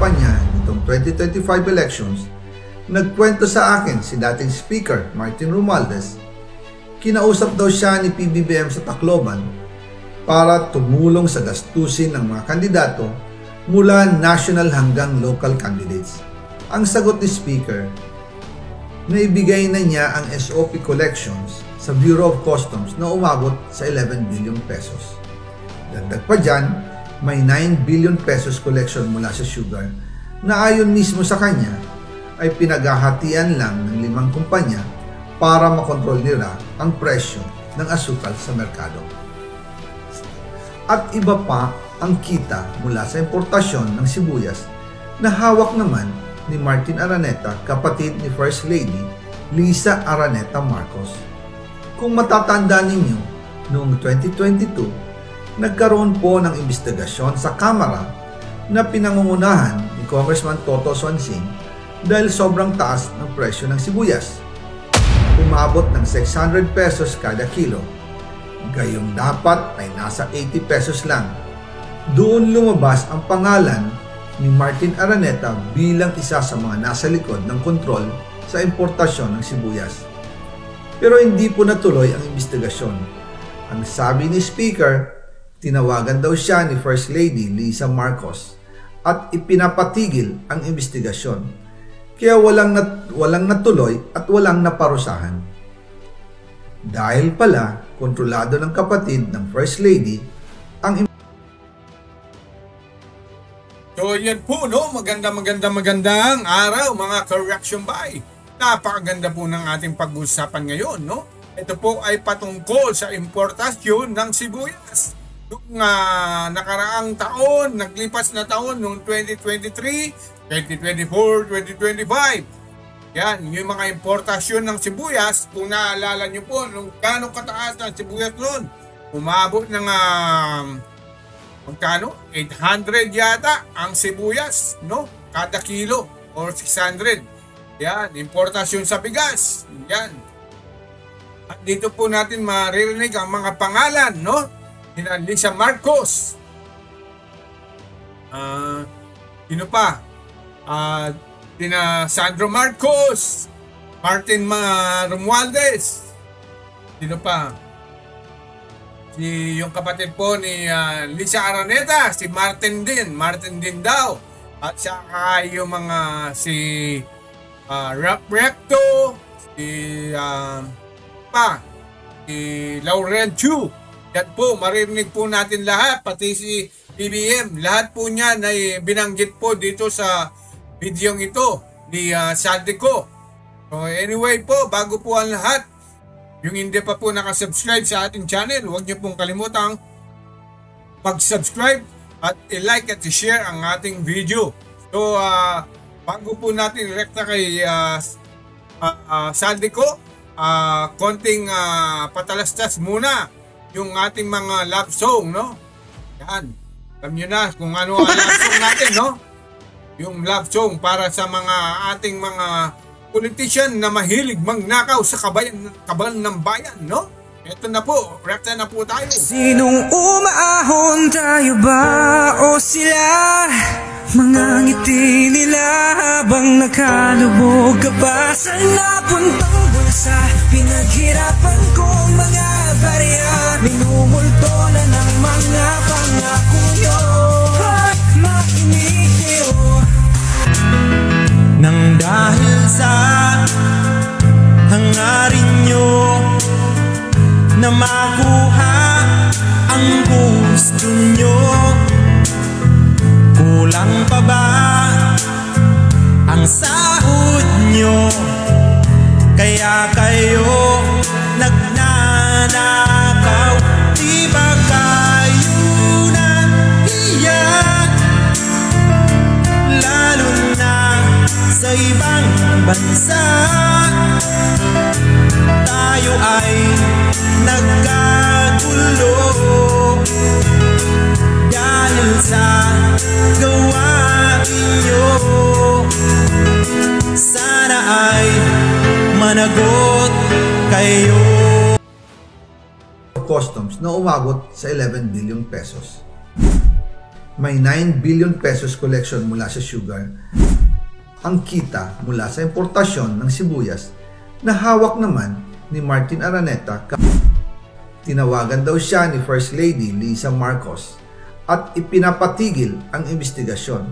kampanya nitong 2025 elections, nagkwento sa akin si dating Speaker Martin Romualdez, kinausap daw siya ni PBBM sa Tacloban para tumulong sa gastusin ng mga kandidato mula national hanggang local candidates. Ang sagot ni Speaker, naibigay na niya ang SOP collections sa Bureau of Customs na umabot sa 11 billion pesos. Dagdag pa dyan, may 9 billion pesos collection mula sa sugar na ayon mismo sa kanya ay pinaghahatian lang ng 5 kumpanya para makontrol nila ang presyo ng asukal sa merkado. At iba pa ang kita mula sa importasyon ng sibuyas na hawak naman ni Martin Araneta, kapatid ni First Lady Lisa Araneta Marcos. Kung matatanda ninyo, noong 2022, nagkaroon po ng investigasyon sa Kamara na pinangungunahan ni Congressman Toto Swansing dahil sobrang taas ng presyo ng sibuyas. Umabot ng 600 pesos kada kilo. Gayong dapat ay nasa 80 pesos lang. Doon lumabas ang pangalan ni Martin Araneta bilang isa sa mga nasa likod ng kontrol sa importasyon ng sibuyas. Pero hindi po natuloy ang investigasyon. Ang sabi ni Speaker, tinawagan daw siya ni First Lady Lisa Marcos at ipinapatigil ang investigasyon. Kaya walang natuloy at walang naparusahan. Dahil pala kontrolado ng kapatid ng First Lady ang So yan po, no? Magandang araw mga correction by. Napakaganda po ng ating pag-usapan ngayon, no? Ito po ay patungkol sa importasyon ng sibuyas. Noong nakaraang taon, naglipas na taon, noong 2023, 2024, 2025. Yan, yung mga importasyon ng sibuyas, kung naalala nyo po, nung gano'ng kataas ng sibuyas noon, umabot ng magkano? 800 yata ang sibuyas, no? Kada kilo, or 600. Yan, importasyon sa bigas. Yan. At dito po natin maririnig ang mga pangalan, no? Lisa Marcos. Sino pa? Sandro Marcos. Martin Romualdez. Sino pa? Yung kapatid po ni Lisa Araneta, si Martin din daw. At saka yung mga si Recto, si Laurent Chu. Yan po, maririnig po natin lahat, pati si BBM. Lahat po niyan ay binanggit po dito sa video ito ni Saldico. So anyway po, bago po ang lahat, yung hindi pa po nakasubscribe sa ating channel, huwag niyo pong kalimutang mag-subscribe at i-like at i-share ang ating video. So bago po natin rekta kay Saldico, konting patalastas muna yung ating mga love song, no? Yan. Alam nyo na kung ano ang love song natin, no? Yung love song para sa mga ating mga politician na mahilig magnakaw sa kaban ng bayan, no? Ito na po, rekta na po tayo. Sinong umaahon, tayo ba o sila? Mga ngiti nila habang nakalubog ka pa sa napuntang bulsa. Pinaghirapan kong mga barya, minumulto na ng mga pangako nyo. Makinig kayo. Nang dahil sa hangarin nyo na makuha ang gusto nyo, kulang pa ba ang sahod nyo? Kaya kayo nagnanakaw. Di ba kayo nahiyak? Lalo na sa ibang bansa. Tayo ay nagkagulo dahil sa gawain nyo. Sana ay managot kayo. Customs na umabot sa 11 billion pesos. may 9 billion pesos collection mula sa sugar. Ang kita mula sa importasyon ng sibuyas na hawak naman ni Martin Araneta. Tinawagan daw siya ni First Lady Lisa Marcos at ipinapatigil ang investigasyon.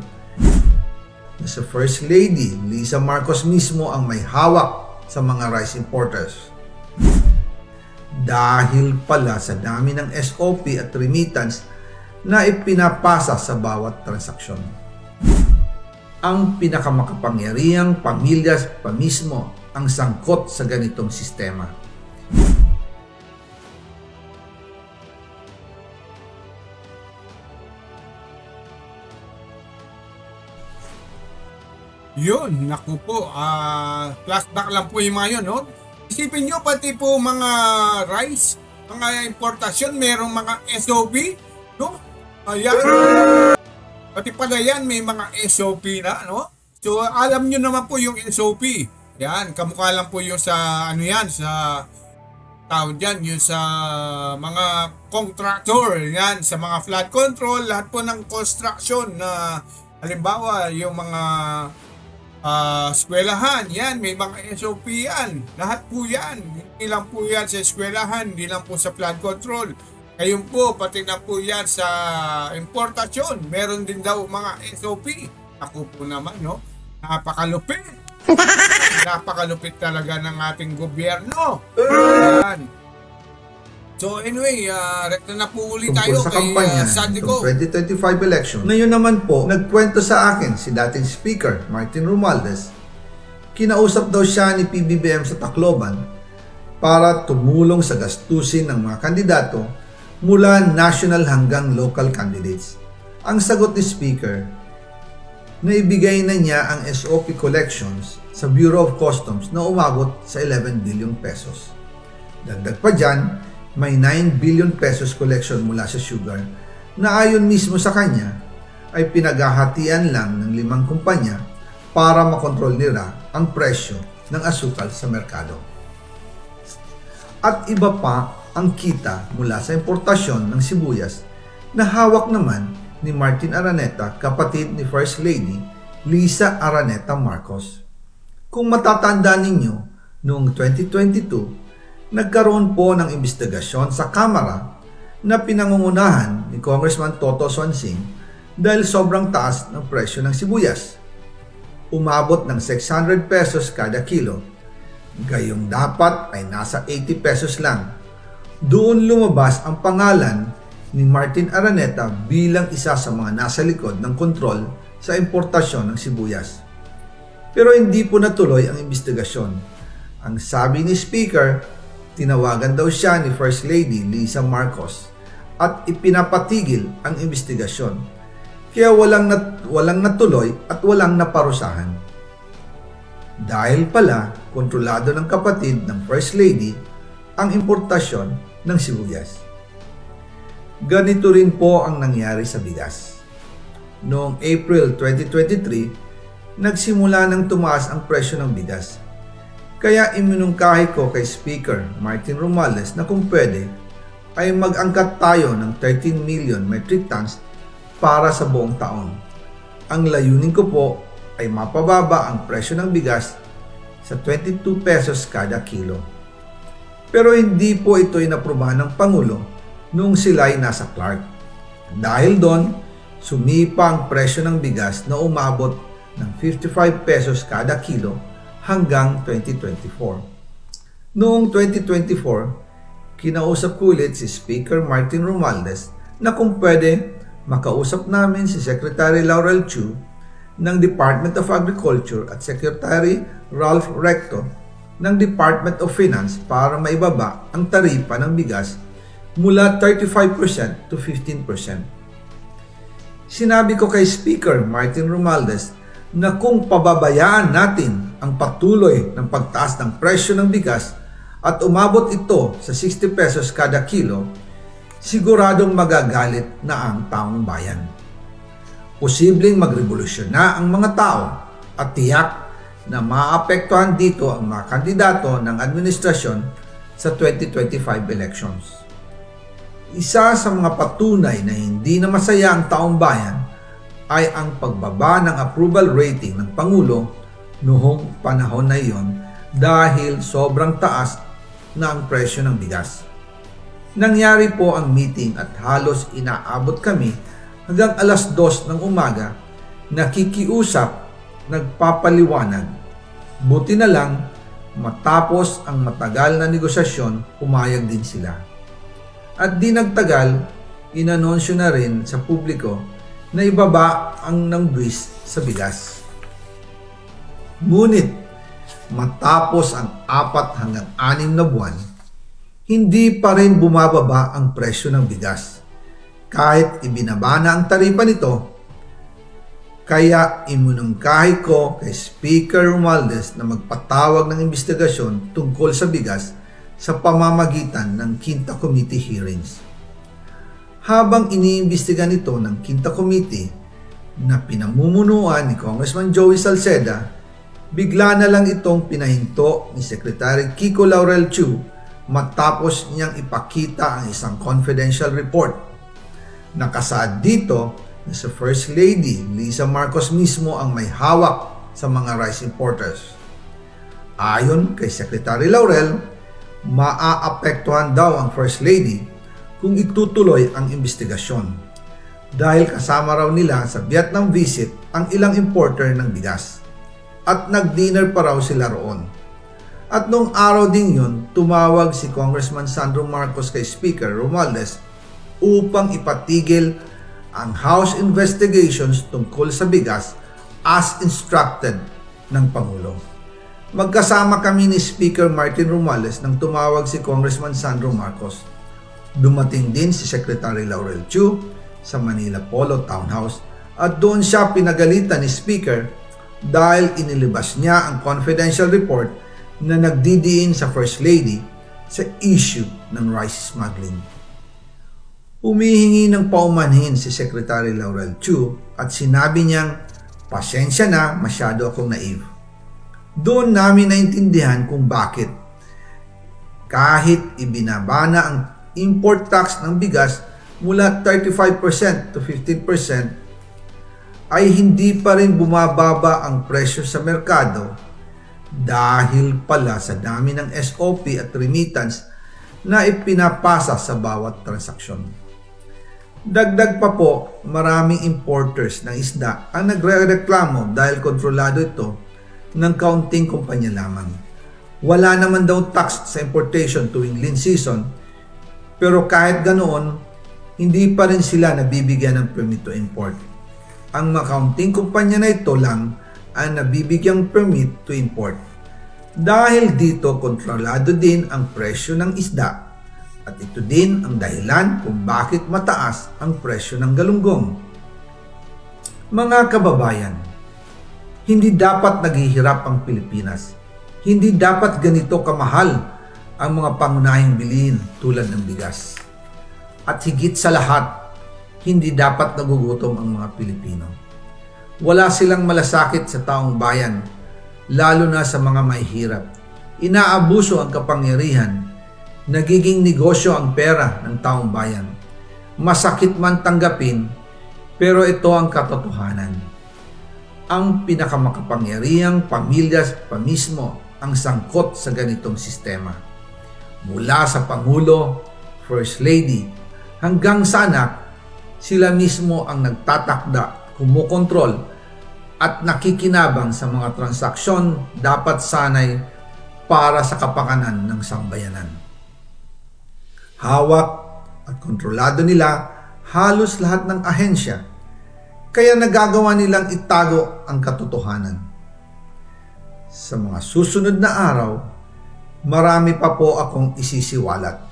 Sa First Lady Lisa Marcos mismo ang may hawak sa mga rice importers. Dahil pala sa dami ng SOP at remittance na ipinapasa sa bawat transaksyon. Ang pinakamakapangyarihang pamilya pa mismo ang sangkot sa ganitong sistema. Yun, naku po, flashback lang po yung mga yun, no? Isipin nyo, pati po mga rice, mga importasyon, merong mga SOP, no? Ayan. Pati pala yan, may mga SOP na, no? So, alam nyo naman po yung SOP. Yan, kamukha lang po yung sa, ano yan, sa tawag dyan, yung sa mga contractor, yan, sa mga flood control, lahat po ng construction na, halimbawa, yung mga eskwelahan, yan, may mga SOP yan. Lahat po yan. Hindi lang po yan sa eskwelahan, hindi lang po sa flood control. Ngayon po, pati na po yan sa importasyon. Meron din daw mga SOP. Ako po naman, no? Napakalupit. Napakalupit talaga ng ating gobyerno. Yan. So anyway, rekta na po ulit tayo sa kay kampanya Sandico. 2025 election. Ngayon naman po, nagkwento sa akin si dating Speaker Martin Romualdez. Kinausap daw siya ni PBBM sa Tacloban para tumulong sa gastusin ng mga kandidato mula national hanggang local candidates. Ang sagot ni Speaker, naibigay na niya ang SOP collections sa Bureau of Customs na umabot sa 11 billion pesos. Dagdag pa dyan, may 9 billion pesos collection mula sa sugar na ayon mismo sa kanya ay pinaghahatian lang ng 5 kumpanya para makontrol nila ang presyo ng asukal sa merkado. At iba pa ang kita mula sa importasyon ng sibuyas na hawak naman ni Martin Araneta, kapatid ni First Lady Lisa Araneta Marcos. Kung matatandaan ninyo, noong 2022, nagkaroon po ng investigasyon sa Kamara na pinangungunahan ni Congressman Toto Swansing dahil sobrang taas ng presyo ng sibuyas. Umabot ng 600 pesos kada kilo. Gayong dapat ay nasa 80 pesos lang. Doon lumabas ang pangalan ni Martin Araneta bilang isa sa mga nasa likod ng kontrol sa importasyon ng sibuyas. Pero hindi po natuloy ang investigasyon. Ang sabi ni Speaker, tinawagan daw siya ni First Lady Lisa Marcos at ipinapatigil ang investigasyon. Kaya walang natuloy at walang naparusahan. Dahil pala, kontrolado ng kapatid ng First Lady ang importasyon ng sibuyas. Ganito rin po ang nangyari sa bigas. Noong April 2023, nagsimula nang tumaas ang presyo ng bigas. Kaya iminungkahi ko kay Speaker Martin Romualdez na kung pwede ay mag-angkat tayo ng 13 million metric tons para sa buong taon. Ang layunin ko po ay mapababa ang presyo ng bigas sa 22 pesos kada kilo. Pero hindi po ito inaprubahan ng Pangulo noong sila ay nasa Clark. Dahil doon, sumipa ang presyo ng bigas na umabot ng 55 pesos kada kilo hanggang 2024. Noong 2024, kinausap ko ulit si Speaker Martin Romualdez na kung pwede makausap namin si Secretary Laurel Chu ng Department of Agriculture at Secretary Ralph Recto ng Department of Finance para maibaba ang taripa ng bigas mula 35% to 15%. Sinabi ko kay Speaker Martin Romualdez na kung pababayaan natin ang patuloy ng pagtaas ng presyo ng bigas at umabot ito sa 60 pesos kada kilo, siguradong magagalit na ang taong bayan. Posibleng magrevolusyon na ang mga tao at tiyak na maapektuhan dito ang mga kandidato ng administrasyon sa 2025 elections. Isa sa mga patunay na hindi na masaya ang taong bayan ay ang pagbaba ng approval rating ng Pangulo noong panahon na iyon dahil sobrang taas na ang presyo ng bigas. Nangyari po ang meeting at halos inaabot kami hanggang alas 2 ng umaga, nakikiusap, nagpapaliwanag. Buti na lang, matapos ang matagal na negosasyon, pumayag din sila. At di nagtagal, inanunsyo na rin sa publiko na ibaba ang nangbuwis sa bigas. Ngunit, matapos ang 4 hanggang 6 na buwan, hindi pa rin bumababa ang presyo ng bigas. Kahit ibinaba na ang taripa nito, kaya iminungkahi ko kay Speaker Romualdez na magpatawag ng investigasyon tungkol sa bigas sa pamamagitan ng Quinta Committee hearings. Habang iniimbestiga nito ng Quinta Committee na pinamumunuan ni Congressman Joey Salceda, bigla na lang itong pinahinto ni Secretary Kiko Laurel Chu matapos niyang ipakita ang isang confidential report. Nakasaad dito na sa First Lady Lisa Marcos mismo ang may hawak sa mga rice importers. Ayon kay Secretary Laurel, maaapektuhan daw ang First Lady kung itutuloy ang investigasyon dahil kasama raw nila sa Vietnam visit ang ilang importer ng bigas at nag-dinner pa raw sila roon. At nung araw din yun, tumawag si Congressman Sandro Marcos kay Speaker Romualdez upang ipatigil ang House investigations tungkol sa bigas as instructed ng Pangulo. Magkasama kami ni Speaker Martin Romualdez nang tumawag si Congressman Sandro Marcos. Dumating din si Secretary Laurel Chu sa Manila Polo Townhouse at doon siya pinagalitan ni Speaker dahil inilabas niya ang confidential report na nagdidiin sa First Lady sa issue ng rice smuggling. Humihingi ng paumanhin si Secretary Laurel Chu at sinabi niyang, "Pasensya na, masyado akong naive." Doon namin naintindihan kung bakit. Kahit ibinaba na ang import tax ng bigas mula 35% to 15%, ay hindi pa rin bumababa ang presyo sa merkado dahil pala sa dami ng SOP at remittance na ipinapasa sa bawat transaksyon. Dagdag pa po, maraming importers ng isda ang nagre-reklamo dahil kontrolado ito ng kaunting kumpanya lamang. Wala naman daw tax sa importation tuwing lean season, pero kahit ganoon, hindi pa rin sila nabibigyan ng permit to import. Ang mga kaunting kumpanya na ito lang ang nabibigyang permit to import. Dahil dito, kontrolado din ang presyo ng isda at ito din ang dahilan kung bakit mataas ang presyo ng galunggong. Mga kababayan, hindi dapat naghihirap ang Pilipinas. Hindi dapat ganito kamahal ang mga pangunahing bilihin tulad ng bigas. At higit sa lahat, hindi dapat nagugutom ang mga Pilipino. Wala silang malasakit sa taong bayan, lalo na sa mga mahihirap. Inaabuso ang kapangyarihan, nagiging negosyo ang pera ng taong bayan. Masakit man tanggapin, pero ito ang katotohanan. Ang pinakamakapangyarihang pamilya pa mismo ang sangkot sa ganitong sistema. Mula sa Pangulo, First Lady, hanggang sa anak, sila mismo ang nagtatakda, kumukontrol, at nakikinabang sa mga transaksyon dapat sanay para sa kapakanan ng sambayanan. Hawak at kontrolado nila halos lahat ng ahensya, kaya nagagawa nilang itago ang katotohanan. Sa mga susunod na araw, marami pa po akong isisiwalat.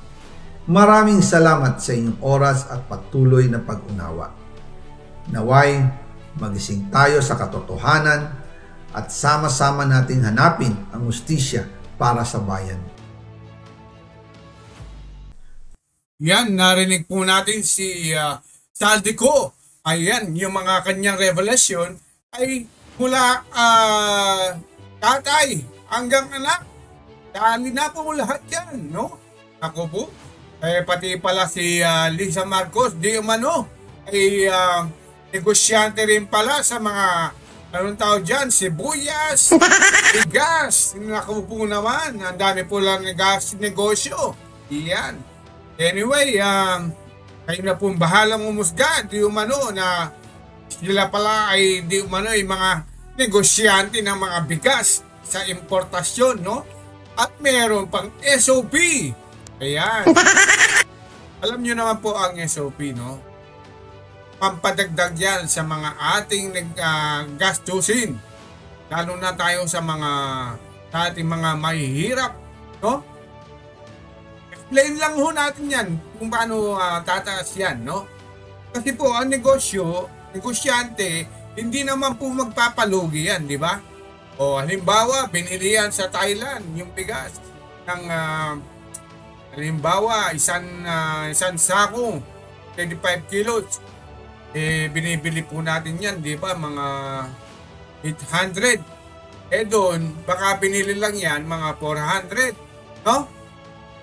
Maraming salamat sa inyong oras at patuloy na pag-unawa. Naway, magising tayo sa katotohanan at sama-sama nating hanapin ang hustisya para sa bayan. Yan, narinig po natin si Saldico. Ayan, yung mga kanyang revelation ay mula tatay hanggang anak. Dali na po lahat yan, no? Ako po, Pati pala si Lisa Marcos, di umano, ay negosyante rin pala sa mga, anong tawag dyan, sibuyas, bigas. Naku po naman, ang dami po lang negosyo. Iyan. Anyway, kayo na pong bahalang umusga, di umano na sila pala ay di umano ay mga negosyante ng mga bigas sa importasyon, no? At meron pang SOP. Ayan. Alam nyo naman po ang SOP, no? Pampadagdag yan sa mga ating gastusin. Lalo na tayo sa ating mga mahihirap, no? Explain lang ho natin yan kung paano tataas yan, no? Kasi po ang negosyante, hindi naman po magpapalugi yan, di ba? O halimbawa, binili yan sa Thailand, yung bigas ng halimbawa, isang sako, 25 kilos. Binibili po natin yan, di ba? Mga 800. Doon, baka binili lang yan, mga 400, no?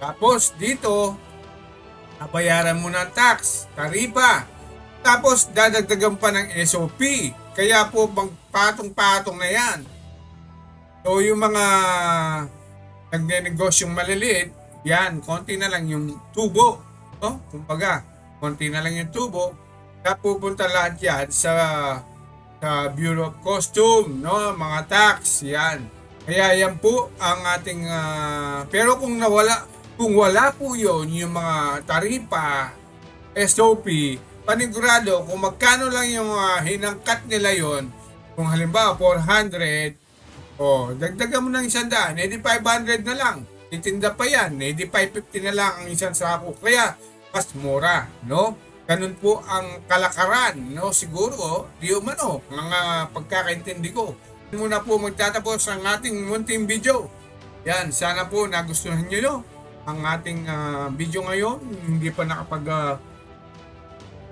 Tapos dito, nabayaran mo ng tax, taripa. Tapos dadagdagan pa ng SOP. Kaya po patong-patong na yan. So yung mga nagne-negosyong maliliit, yan, konti na lang yung tubo. No? Kumbaga, konti na lang yung tubo. Napupunta lahat yan sa Bureau of Customs, no? Mga tax, yan. Kaya yan po ang ating, pero kung wala po yun, yung mga taripa, SOP, panigurado, kung magkano lang yung hinangkat nila yon, kung halimbawa 400, dagdagan mo ng 100, edi 500 na lang. Titinda pa yan, edi 550 na lang ang isang sako. Kaya, mas mura, no? Ganun po ang kalakaran, no? Siguro, di umano, ang pagkakaintindi ko. Muna po magtatapos ang ating munting video. Yan, sana po nagustuhan nyo, no? Ang ating video ngayon. Hindi pa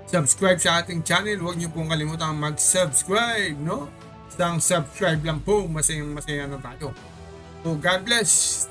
subscribe sa ating channel, huwag niyo pong kalimutan mag-subscribe, no? Isang subscribe lang po, masayang na tayo. So God bless.